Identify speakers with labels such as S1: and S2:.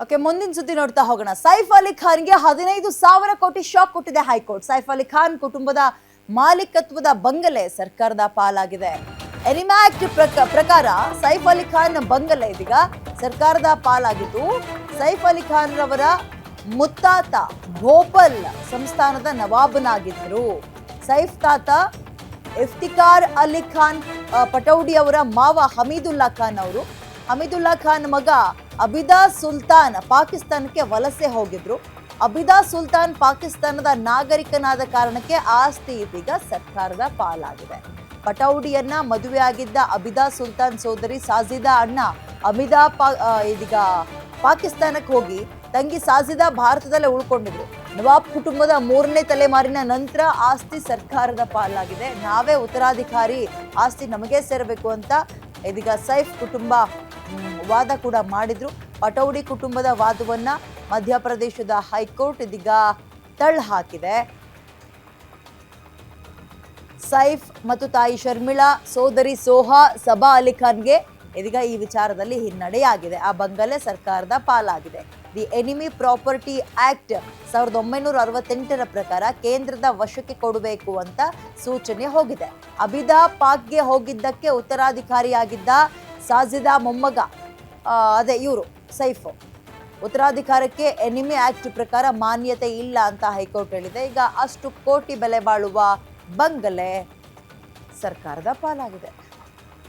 S1: Okay, ಮುಂದಿನ ಸುದ್ದಿ ನೋಡ್ತಾ ಹೋಗೋಣ. ಸೈಫ್ ಅಲಿ ಖಾನ್ಗೆ 15,000 ಕೋಟಿ ಶಾಕ್ ಕೊಟ್ಟಿದೆ ಹೈಕೋರ್ಟ್. ಸೈಫ್ ಅಲಿ ಖಾನ್ ಕುಟುಂಬದ ಮಾಲೀಕತ್ವದ ಬಂಗಲೆ ಸರ್ಕಾರದ ಪಾಲಾಗಿದೆ. ಎನಿಮಾ ಆಕ್ಟ್ ಪ್ರಕಾರ ಸೈಫ್ ಅಲಿ ಖಾನ್ ಬಂಗಲೆ ಇದೀಗ ಸರ್ಕಾರದ ಪಾಲಾಗಿದ್ದು, ಸೈಫ್ ಅಲಿ ಖಾನ್ ರವರ ಮುತ್ತಾತ ಭೋಪಾಲ್ ಸಂಸ್ಥಾನದ ನವಾಬನಾಗಿದ್ದರು. ಸೈಫ್ ತಾತ ಇಫ್ತಿಕಾರ್ ಅಲಿ ಖಾನ್ ಪಟೌಡಿ ಅವರ ಮಾವ ಹಮೀದುಲ್ಲಾ ಖಾನ್ ಅವರು. ಹಮೀದುಲ್ಲಾ ಖಾನ್ ಮಗ ಅಬಿದಾ ಸುಲ್ತಾನ್ ಪಾಕಿಸ್ತಾನಕ್ಕೆ ವಲಸೆ ಹೋಗಿದ್ರು. ಅಬಿದಾ ಸುಲ್ತಾನ್ ಪಾಕಿಸ್ತಾನದ ನಾಗರಿಕನಾದ ಕಾರಣಕ್ಕೆ ಆಸ್ತಿ ಇದೀಗ ಸರ್ಕಾರದ ಪಾಲಾಗಿದೆ. ಪಟೌಡಿಯನ್ನ ಮದುವೆಯಾಗಿದ್ದ ಅಬಿದಾ ಸುಲ್ತಾನ್ ಸೋದರಿ ಸಾಜಿದಾ ಅಣ್ಣ ಅಮಿದಾ ಇದೀಗ ಪಾಕಿಸ್ತಾನಕ್ಕೆ ಹೋಗಿ ತಂಗಿ ಸಾಜಿದಾ ಭಾರತದಲ್ಲೇ ಉಳ್ಕೊಂಡಿದ್ರು. ನವಾಬ್ ಕುಟುಂಬದ 3ನೇ ತಲೆಮಾರಿನ ನಂತರ ಆಸ್ತಿ ಸರ್ಕಾರದ ಪಾಲಾಗಿದೆ. ನಾವೇ ಉತ್ತರಾಧಿಕಾರಿ, ಆಸ್ತಿ ನಮಗೆ ಸೇರಬೇಕು ಅಂತ ಇದೀಗ ಸೈಫ್ ಕುಟುಂಬ ವಾದ ಕೂಡ ಮಾಡಿದ್ರು. ಪಟೌಡಿ ಕುಟುಂಬದ ವಾದವನ್ನ ಮಧ್ಯಪ್ರದೇಶದ ಹೈಕೋರ್ಟ್ ಇದೀಗ ತಳ್ಳಹಾಕಿದೆ. ಸೈಫ್ ಮತ್ತು ತಾಯಿ ಶರ್ಮಿಳಾ, ಸೋದರಿ ಸೋಹಾ ಸಬಾ ಅಲಿ ಖಾನ್ಗೆ ಇದೀಗ ಈ ವಿಚಾರದಲ್ಲಿ ಹಿನ್ನಡೆಯಾಗಿದೆ. ಆ ಬಂಗಲೆ ಸರ್ಕಾರದ ಪಾಲಾಗಿದೆ. ದಿ ಎನಿಮಿ ಪ್ರಾಪರ್ಟಿ ಆಕ್ಟ್ 1968ರ ಪ್ರಕಾರ ಕೇಂದ್ರದ ವಶಕ್ಕೆ ಕೊಡಬೇಕು ಅಂತ ಸೂಚನೆ ಹೋಗಿದೆ. ಅಬಿದಾ ಪಾಕ್ಗೆ ಹೋಗಿದ್ದಕ್ಕೆ ಉತ್ತರಾಧಿಕಾರಿಯಾಗಿದ್ದ ಸಾಜಿದಾ ಮೊಮ್ಮಗ ಅದೇ ಇವರು ಸೈಫ್ ಉತ್ತರಾಧಿಕಾರಕ್ಕೆ ಎನಿಮಿ ಆಕ್ಟ್ ಪ್ರಕಾರ ಮಾನ್ಯತೆ ಇಲ್ಲ ಅಂತ ಹೈಕೋರ್ಟ್ ಹೇಳಿದೆ. ಈಗ ಅಷ್ಟು ಕೋಟಿ ಬೆಲೆ ಬಾಳುವ ಬಂಗಲೆ ಸರ್ಕಾರದ ಪಾಲಾಗಿದೆ.